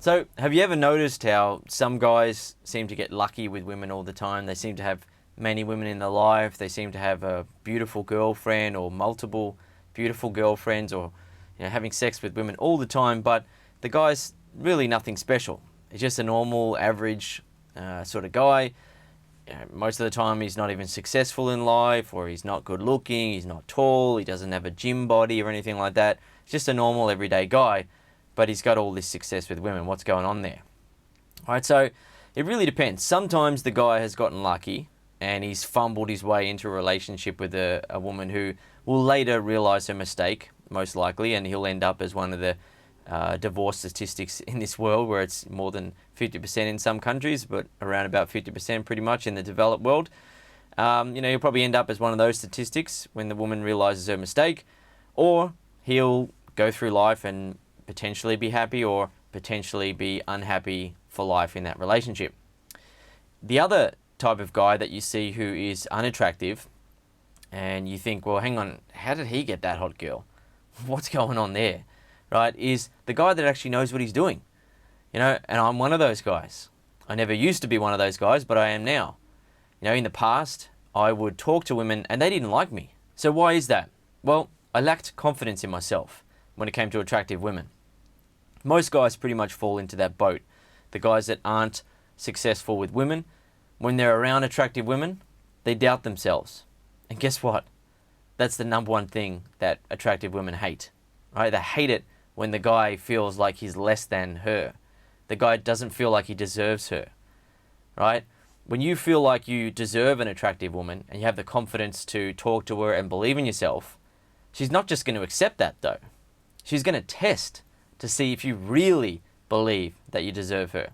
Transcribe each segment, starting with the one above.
So, have you ever noticed how some guys seem to get lucky with women all the time? They seem to have many women in their life. They seem to have a beautiful girlfriend or multiple beautiful girlfriends, or having sex with women all the time. But the guy's really nothing special. He's just a normal, average sort of guy. Most of the time, he's not even successful in life, or he's not good looking. He's not tall. He doesn't have a gym body or anything like that. He's just a normal, everyday guy. But he's got all this success with women. What's going on there? All right, so it really depends. Sometimes the guy has gotten lucky and he's fumbled his way into a relationship with a woman who will later realize her mistake, most likely, and he'll end up as one of the divorce statistics in this world, where it's more than 50% in some countries, but around about 50% pretty much in the developed world. He'll probably end up as one of those statistics when the woman realizes her mistake, or he'll go through life and potentially be happy or potentially be unhappy for life in that relationship. The other type of guy that you see who is unattractive, and you think, well, hang on, how did he get that hot girl? What's going on there? Right? Is the guy that actually knows what he's doing. And I'm one of those guys. I never used to be one of those guys, but I am now. In the past, I would talk to women and they didn't like me. So why is that? Well, I lacked confidence in myself when it came to attractive women. Most guys pretty much fall into that boat. The guys that aren't successful with women, when they're around attractive women, they doubt themselves. And guess what? That's the number one thing that attractive women hate. Right? They hate it when the guy feels like he's less than her. The guy doesn't feel like he deserves her. Right? When you feel like you deserve an attractive woman and you have the confidence to talk to her and believe in yourself, she's not just going to accept that though. She's going to test to see if you really believe that you deserve her.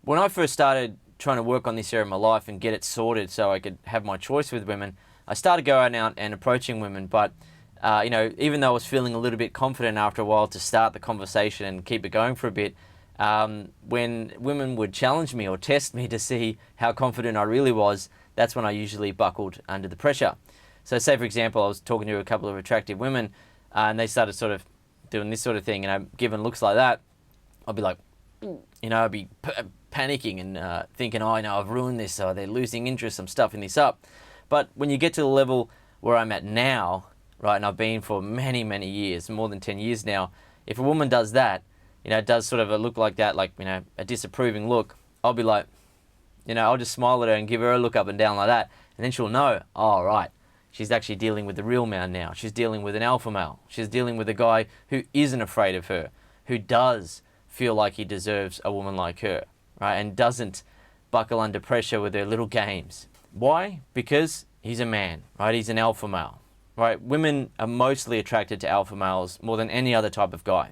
When I first started trying to work on this area of my life and get it sorted so I could have my choice with women, I started going out and approaching women, but even though I was feeling a little bit confident after a while to start the conversation and keep it going for a bit, when women would challenge me or test me to see how confident I really was, that's when I usually buckled under the pressure. So say, for example, I was talking to a couple of attractive women and they started sort of doing this sort of thing, given looks like that, I'd be like, I'd be panicking and thinking, I've ruined this, or they're losing interest, I'm stuffing this up. But when you get to the level where I'm at now, right, and I've been for many, many years, more than 10 years now, if a woman does that, does sort of a look like that, like, a disapproving look, I'll be like, I'll just smile at her and give her a look up and down like that, and then she'll know, oh, right, she's actually dealing with the real man now. She's dealing with an alpha male. She's dealing with a guy who isn't afraid of her, who does feel like he deserves a woman like her, right? And doesn't buckle under pressure with her little games. Why? Because he's a man, right? He's an alpha male, right? Women are mostly attracted to alpha males more than any other type of guy.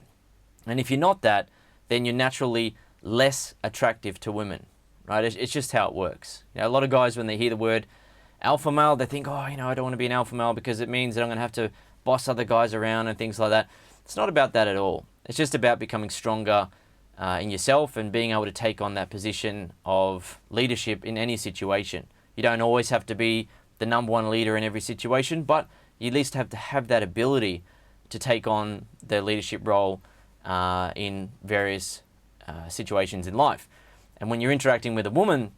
And if you're not that, then you're naturally less attractive to women, right? It's just how it works. A lot of guys, when they hear the word alpha male, they think, I don't want to be an alpha male because it means that I'm going to have to boss other guys around and things like that. It's not about that at all. It's just about becoming stronger in yourself and being able to take on that position of leadership in any situation. You don't always have to be the number one leader in every situation, but you at least have to have that ability to take on the leadership role in various situations in life. And when you're interacting with a woman,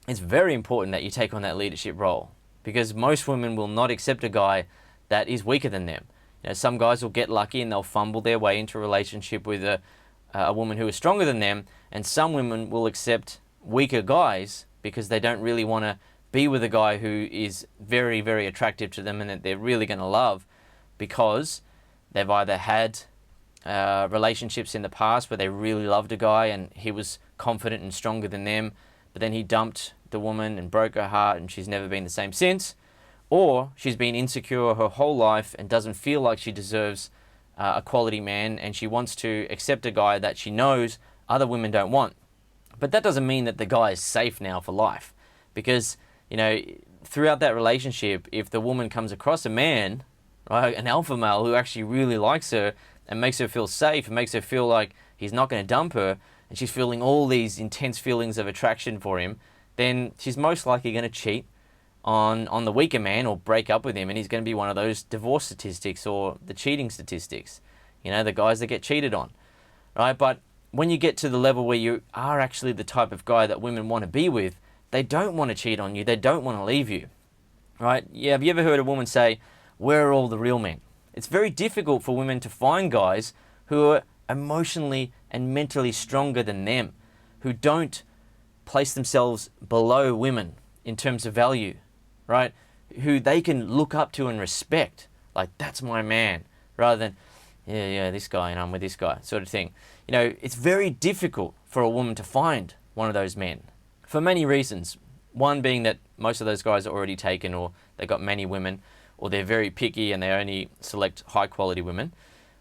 it's very important that you take on that leadership role, because most women will not accept a guy that is weaker than them. Some guys will get lucky and they'll fumble their way into a relationship with a woman who is stronger than them, and some women will accept weaker guys because they don't really want to be with a guy who is very, very attractive to them and that they're really going to love, because they've either had relationships in the past where they really loved a guy and he was confident and stronger than them, but then he dumped the woman and broke her heart and she's never been the same since. Or she's been insecure her whole life and doesn't feel like she deserves a quality man, and she wants to accept a guy that she knows other women don't want. But that doesn't mean that the guy is safe now for life, because throughout that relationship, if the woman comes across a man, right, an alpha male who actually really likes her and makes her feel safe and makes her feel like he's not going to dump her, and she's feeling all these intense feelings of attraction for him, then she's most likely going to cheat on the weaker man or break up with him, and he's going to be one of those divorce statistics or the cheating statistics, the guys that get cheated on, right? But when you get to the level where you are actually the type of guy that women want to be with, they don't want to cheat on you. They don't want to leave you, right? Yeah, have you ever heard a woman say, "Where are all the real men?" It's very difficult for women to find guys who are emotionally and mentally stronger than them, who don't place themselves below women in terms of value, right? Who they can look up to and respect. Like, that's my man, rather than, yeah, this guy and I'm with this guy, sort of thing. You know, it's very difficult for a woman to find one of those men for many reasons. One being that most of those guys are already taken, or they got many women, or they're very picky and they only select high quality women.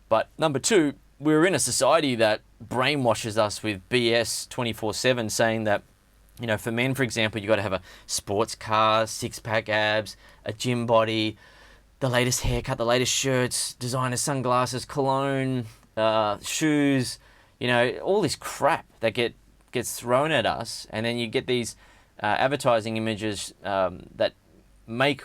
But number two, we're in a society that brainwashes us with BS 24/7, saying that, you know, for men, for example, you got to have a sports car, six-pack abs, a gym body, the latest haircut, the latest shirts, designer sunglasses, cologne, shoes, you know, all this crap that gets thrown at us. And then you get these advertising images that make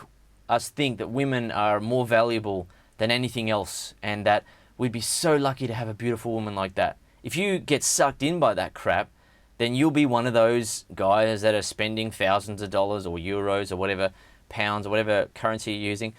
us think that women are more valuable than anything else, and that we'd be so lucky to have a beautiful woman like that. If you get sucked in by that crap, then you'll be one of those guys that are spending thousands of dollars or euros or whatever, pounds or whatever currency you're using,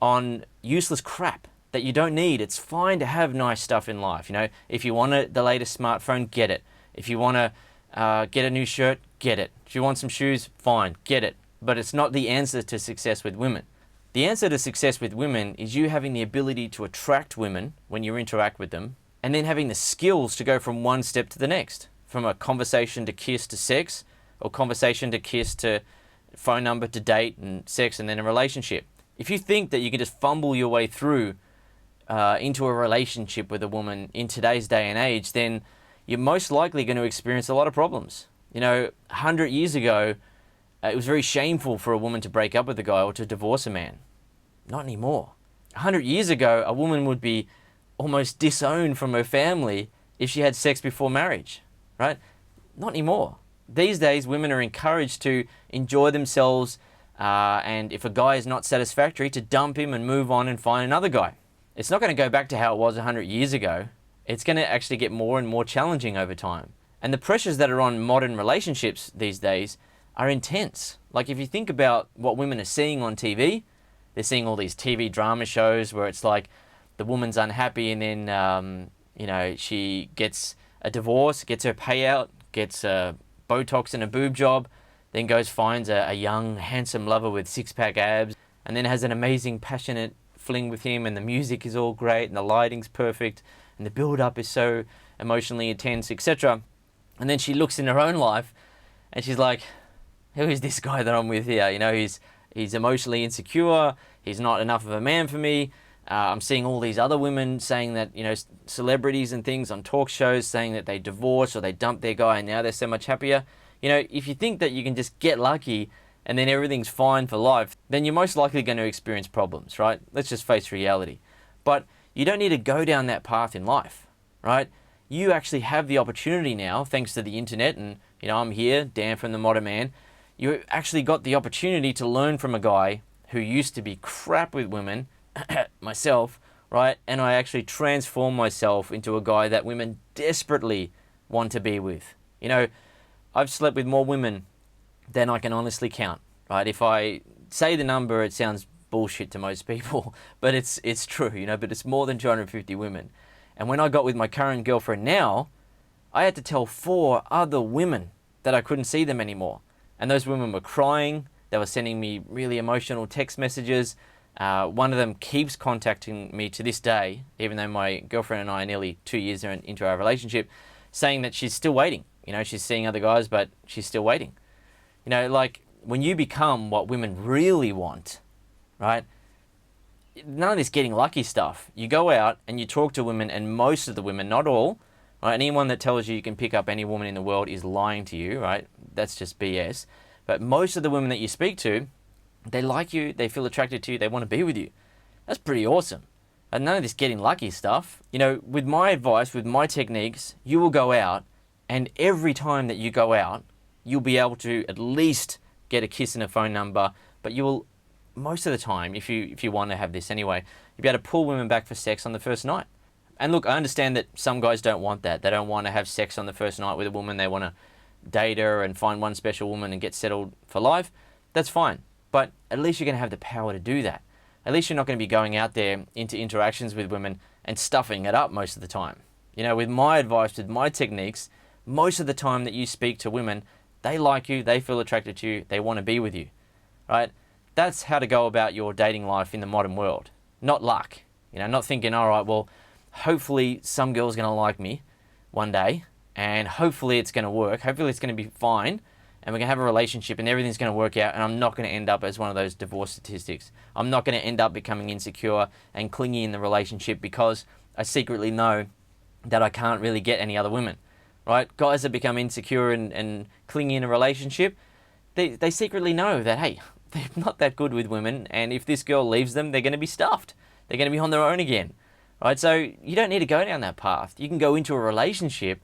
on useless crap that you don't need. It's fine to have nice stuff in life. You know, if you want the latest smartphone, get it. If you want to get a new shirt, get it. If you want some shoes, fine, get it. But it's not the answer to success with women. The answer to success with women is you having the ability to attract women when you interact with them, and then having the skills to go from one step to the next. From a conversation to kiss to sex, or conversation to kiss to phone number to date and sex and then a relationship. If you think that you can just fumble your way through into a relationship with a woman in today's day and age, then you're most likely going to experience a lot of problems. You know, 100 years ago, it was very shameful for a woman to break up with a guy or to divorce a man. Not anymore. 100 years ago, a woman would be almost disowned from her family if she had sex before marriage, right? Not anymore. These days, women are encouraged to enjoy themselves, and if a guy is not satisfactory, to dump him and move on and find another guy. It's not going to go back to how it was 100 years ago. It's going to actually get more and more challenging over time. And the pressures that are on modern relationships these days are intense. Like, if you think about what women are seeing on TV, they're seeing all these TV drama shows where it's like the woman's unhappy and then, you know, she gets a divorce, gets her payout, gets Botox and a boob job, then goes finds a young, handsome lover with six-pack abs, and then has an amazing, passionate fling with him, and the music is all great, and the lighting's perfect, and the build-up is so emotionally intense, etc. And then she looks in her own life, and she's like, who is this guy that I'm with here? You know, he's emotionally insecure, he's not enough of a man for me. I'm seeing all these other women saying that, you know, celebrities and things on talk shows saying that they divorced or they dumped their guy and now they're so much happier. You know, if you think that you can just get lucky and then everything's fine for life, then you're most likely going to experience problems, right? Let's just face reality. But you don't need to go down that path in life, right? You actually have the opportunity now, thanks to the internet, and, you know, I'm here, Dan from the Modern Man. You actually got the opportunity to learn from a guy who used to be crap with women, myself, right? And I actually transformed myself into a guy that women desperately want to be with. You know, I've slept with more women than I can honestly count, right? If I say the number, it sounds bullshit to most people, but it's true, you know, but it's more than 250 women. And when I got with my current girlfriend now, I had to tell 4 other women that I couldn't see them anymore. And those women were crying. They were sending me really emotional text messages. One of them keeps contacting me to this day, even though my girlfriend and I are nearly 2 years into our relationship, saying that she's still waiting. You know, she's seeing other guys, but she's still waiting. You know, like, when you become what women really want, right? None of this getting lucky stuff. You go out and you talk to women, and most of the women, not all, right? Anyone that tells you you can pick up any woman in the world is lying to you, right? That's just BS. But most of the women that you speak to, they like you, they feel attracted to you, they want to be with you. That's pretty awesome. And none of this getting lucky stuff. You know, with my advice, with my techniques, you will go out, and every time that you go out, you'll be able to at least get a kiss and a phone number, but you will, most of the time, if you want to have this anyway, you'll be able to pull women back for sex on the first night. And look, I understand that some guys don't want that. They don't want to have sex on the first night with a woman. They want to date her and find one special woman and get settled for life. That's fine. But at least you're going to have the power to do that. At least you're not going to be going out there into interactions with women and stuffing it up most of the time. You know, with my advice, with my techniques, most of the time that you speak to women, they like you, they feel attracted to you, they want to be with you, right? That's how to go about your dating life in the modern world. Not luck. You know, not thinking, all right, well, hopefully some girl's going to like me one day, and hopefully it's going to work. Hopefully it's going to be fine, and we're going to have a relationship, and everything's going to work out, and I'm not going to end up as one of those divorce statistics. I'm not going to end up becoming insecure and clingy in the relationship because I secretly know that I can't really get any other women, right? Guys that become insecure and clingy in a relationship, they secretly know that, hey, they're not that good with women, and if this girl leaves them, they're going to be stuffed. They're going to be on their own again, right? So you don't need to go down that path. You can go into a relationship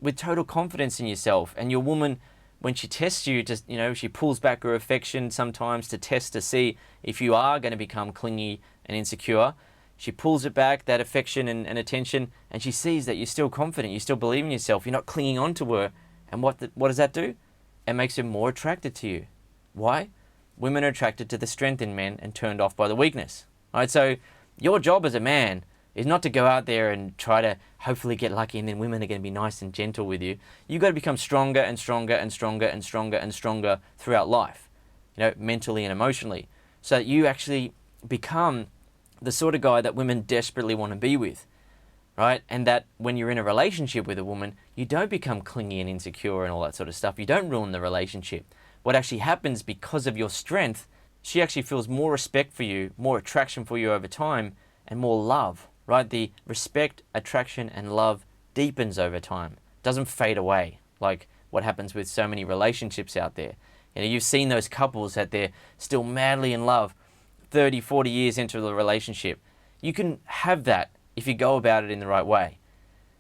with total confidence in yourself, and your woman, when she tests you, just, you know, she pulls back her affection sometimes to test to see if you are going to become clingy and insecure. She pulls it back, that affection and attention, and she sees that you're still confident, you still believe in yourself, you're not clinging on to her. And what does that do? It makes her more attracted to you. Why? Women are attracted to the strength in men and turned off by the weakness. All right, so your job as a man is not to go out there and try to hopefully get lucky and then women are going to be nice and gentle with you. You've got to become stronger and stronger and stronger and stronger and stronger throughout life, you know, mentally and emotionally, so that you actually become the sort of guy that women desperately want to be with, right? And that when you're in a relationship with a woman, you don't become clingy and insecure and all that sort of stuff. You don't ruin the relationship. What actually happens because of your strength, she actually feels more respect for you, more attraction for you over time, and more love, right? The respect, attraction, and love deepens over time. Doesn't fade away like what happens with so many relationships out there. You know, you've seen those couples that they're still madly in love 30, 40 years into the relationship. You can have that if you go about it in the right way.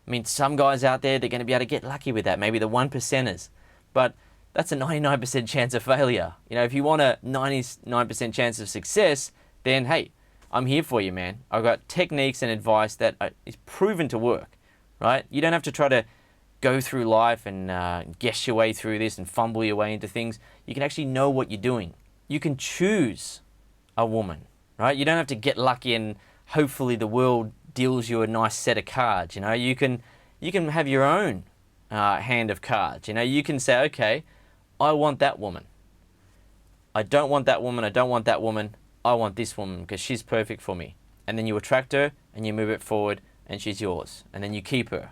I mean, some guys out there, they're going to be able to get lucky with that, maybe the 1%ers, but that's a 99% chance of failure. You know, if you want a 99% chance of success, then hey, I'm here for you, man. I've got techniques and advice that is proven to work, right? You don't have to try to go through life and guess your way through this and fumble your way into things. You can actually know what you're doing. You can choose a woman, right? You don't have to get lucky and hopefully the world deals you a nice set of cards. You know, you can have your own hand of cards. You know, you can say, okay, I want that woman. I don't want that woman. I don't want that woman. I want this woman because she's perfect for me. And then you attract her and you move it forward and she's yours. And then you keep her.